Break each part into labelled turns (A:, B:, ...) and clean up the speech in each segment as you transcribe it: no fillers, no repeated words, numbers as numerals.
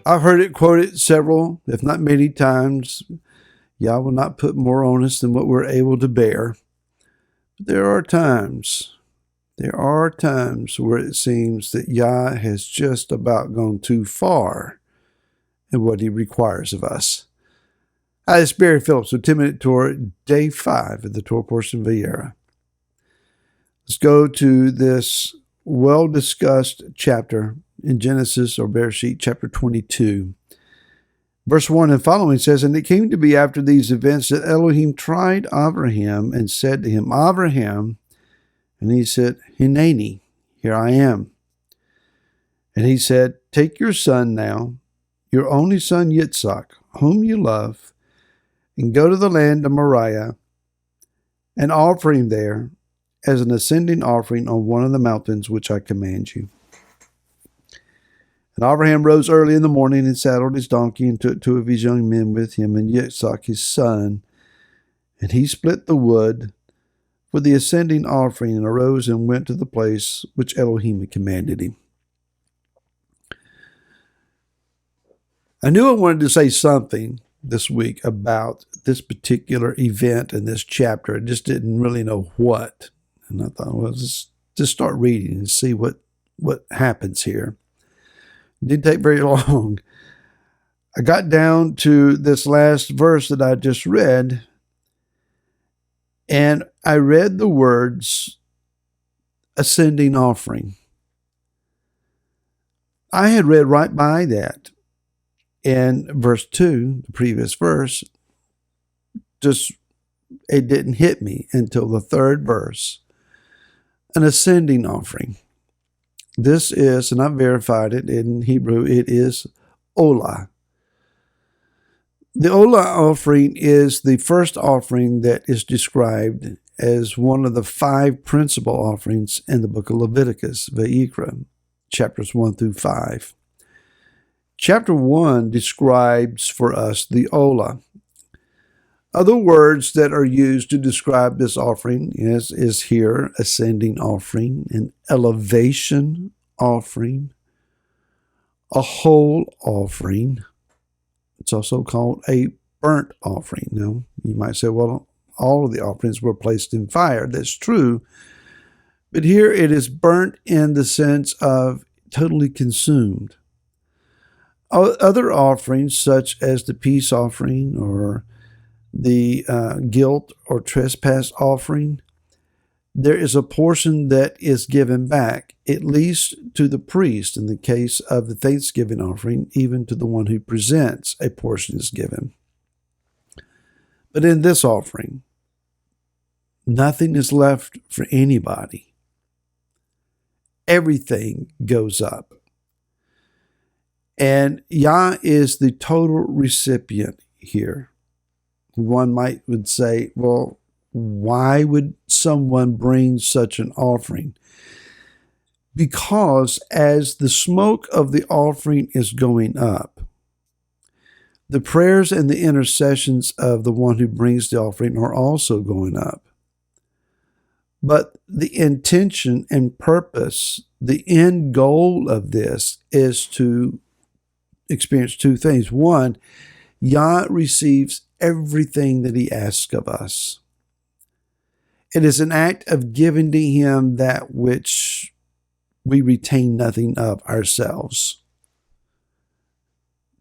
A: I've heard it quoted several, if not many times. Yah will not put more on us than what we're able to bear. But there are times where it seems that Yah has just about gone too far in what he requires of us. Hi, this is Barry Phillips with 10-Minute Torah, Day 5 of the Torah portion of Vayera. Let's go to this well-discussed chapter in Genesis, or Bereshit, chapter 22. Verse 1 and following says, "And it came to be after these events that Elohim tried Abraham and said to him, Abraham, and he said, Hineni, here I am. And he said, Take your son now, your only son Yitzhak, whom you love, and go to the land of Moriah, and offer him there as an ascending offering on one of the mountains which I command you. And Abraham rose early in the morning and saddled his donkey and took 2 of his young men with him and Yitzhak his son. And he split the wood for the ascending offering and arose and went to the place which Elohim had commanded him." I knew I wanted to say something this week about this particular event in this chapter. I just didn't really know what. And I thought, well, let's just start reading and see what happens here. It didn't take very long. I got down to this last verse that I just read, and I read the words ascending offering. I had read right by that in verse 2, the previous verse. Just, it didn't hit me until the third verse. An ascending offering. This is, and I verified it in Hebrew, it is Olah. The Olah offering is the first offering that is described as one of the 5 principal offerings in the book of Leviticus, Vayikra, chapters 1 through 5. Chapter 1 describes for us the Olah. Other words that are used to describe this offering is here ascending offering, an elevation offering, a whole offering. It's also called a burnt offering. Now, you might say, well, all of the offerings were placed in fire. That's true. But here it is burnt in the sense of totally consumed. Other offerings, such as the peace offering or the guilt or trespass offering, there is a portion that is given back, at least to the priest. In the case of the thanksgiving offering, even to the one who presents, a portion is given. But in this offering, nothing is left for anybody. Everything goes up. And Yah is the total recipient here. One would say, well, why would someone bring such an offering? Because as the smoke of the offering is going up, the prayers and the intercessions of the one who brings the offering are also going up. But the intention and purpose, the end goal of this is to experience 2 things. One, Yah receives everything that he asks of us. It is an act of giving to him that which we retain nothing of ourselves.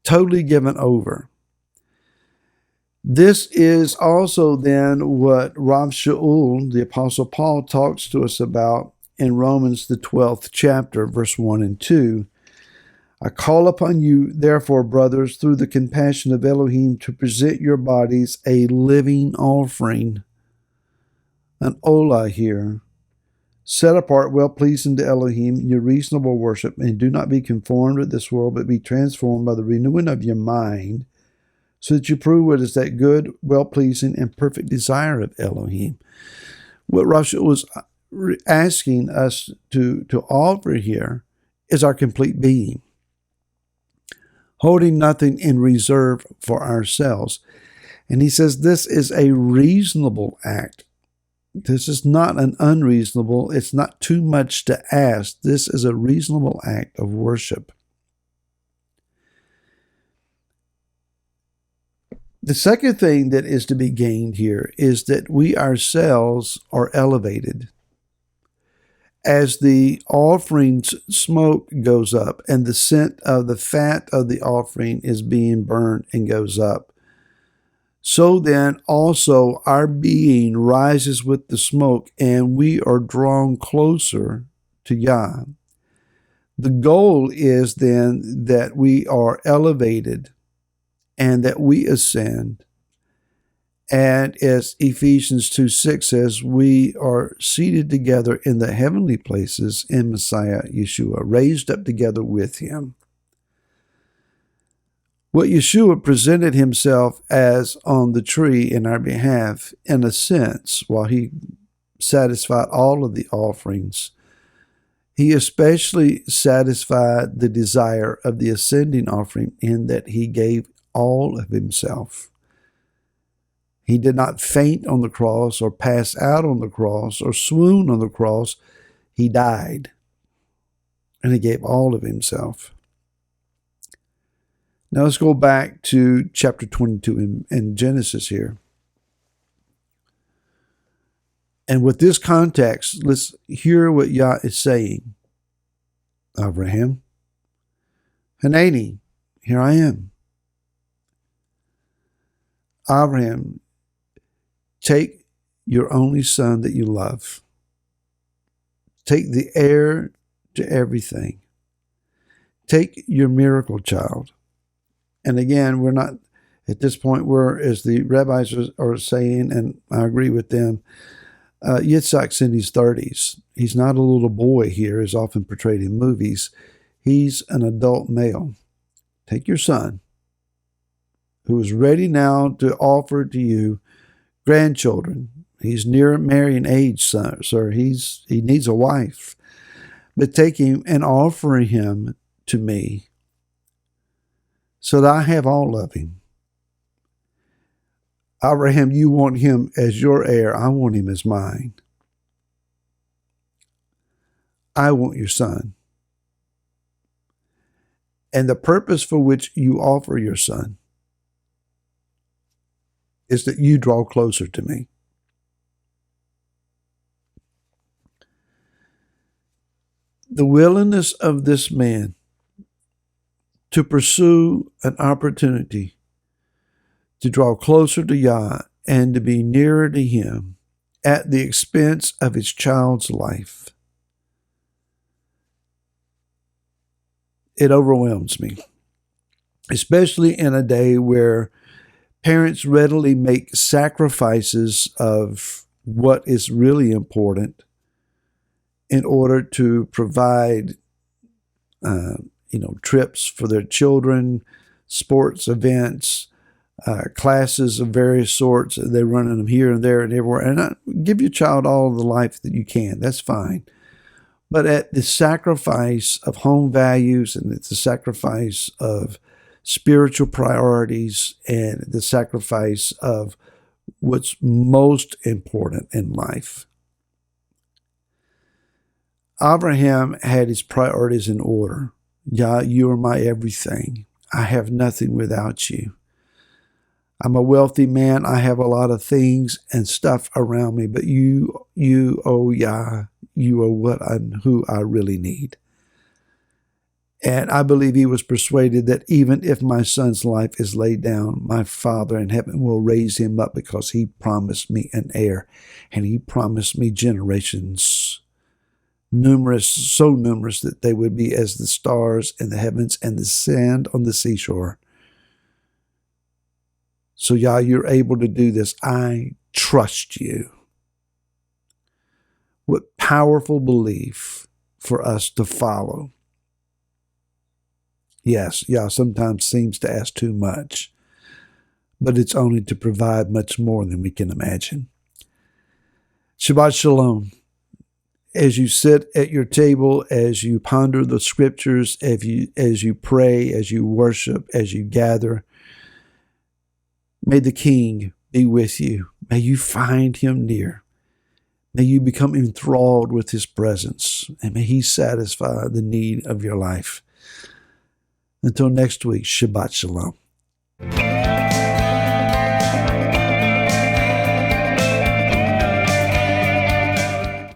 A: Totally given over. This is also then what Rav Shaul, the Apostle Paul, talks to us about in Romans, the 12th chapter, verse 1 and 2. "I call upon you, therefore, brothers, through the compassion of Elohim, to present your bodies a living offering," an olah here, "set apart, well-pleasing to Elohim, your reasonable worship, and do not be conformed with this world, but be transformed by the renewing of your mind, so that you prove what is that good, well-pleasing, and perfect desire of Elohim." What Rashi was asking us to offer here is our complete being, holding nothing in reserve for ourselves. And he says this is a reasonable act. This is not an unreasonable, it's not too much to ask. This is a reasonable act of worship. The second thing that is to be gained here is that we ourselves are elevated. As the offering's smoke goes up and the scent of the fat of the offering is being burned and goes up, so then also our being rises with the smoke and we are drawn closer to Yah. The goal is then that we are elevated and that we ascend. And as Ephesians 2:6 says, we are seated together in the heavenly places in Messiah Yeshua, raised up together with him. What Yeshua presented himself as on the tree in our behalf, in a sense, while he satisfied all of the offerings, he especially satisfied the desire of the ascending offering in that he gave all of himself. He did not faint on the cross or pass out on the cross or swoon on the cross. He died, and he gave all of himself. Now let's go back to chapter 22 in Genesis here. And with this context, let's hear what Yah is saying. Abraham, Hanani, here I am. Abraham, take your only son that you love. Take the heir to everything. Take your miracle child. And again, we're not, at this point, we're, as the rabbis are saying, and I agree with them, Yitzhak's in his 30s. He's not a little boy here, as often portrayed in movies. He's an adult male. Take your son, who is ready now to offer to you grandchildren. He's near marrying age, sir. He needs a wife. But take him and offer him to me so that I have all of him. Abraham, you want him as your heir. I want him as mine. I want your son. And the purpose for which you offer your son is that you draw closer to me. The willingness of this man to pursue an opportunity to draw closer to Yah and to be nearer to him at the expense of his child's life, it overwhelms me, especially in a day where parents readily make sacrifices of what is really important in order to provide, trips for their children, sports events, classes of various sorts. They're running them here and there and everywhere. And give your child all the life that you can. That's fine. But at the sacrifice of home values and at the sacrifice of spiritual priorities and the sacrifice of what's most important in life. Abraham had his priorities in order. Yah, you are my everything. I have nothing without you. I'm a wealthy man. I have a lot of things and stuff around me, but you, oh Yah, you are who I really need. And I believe he was persuaded that even if my son's life is laid down, my Father in heaven will raise him up because he promised me an heir, and he promised me generations, numerous, so numerous that they would be as the stars in the heavens and the sand on the seashore. So, Yah, you're able to do this. I trust you. What powerful belief for us to follow. Yes, Yah sometimes seems to ask too much, but it's only to provide much more than we can imagine. Shabbat Shalom. As you sit at your table, as you ponder the scriptures, as you pray, as you worship, as you gather, may the King be with you. May you find him near. May you become enthralled with his presence, and may he satisfy the need of your life. Until next week, Shabbat Shalom.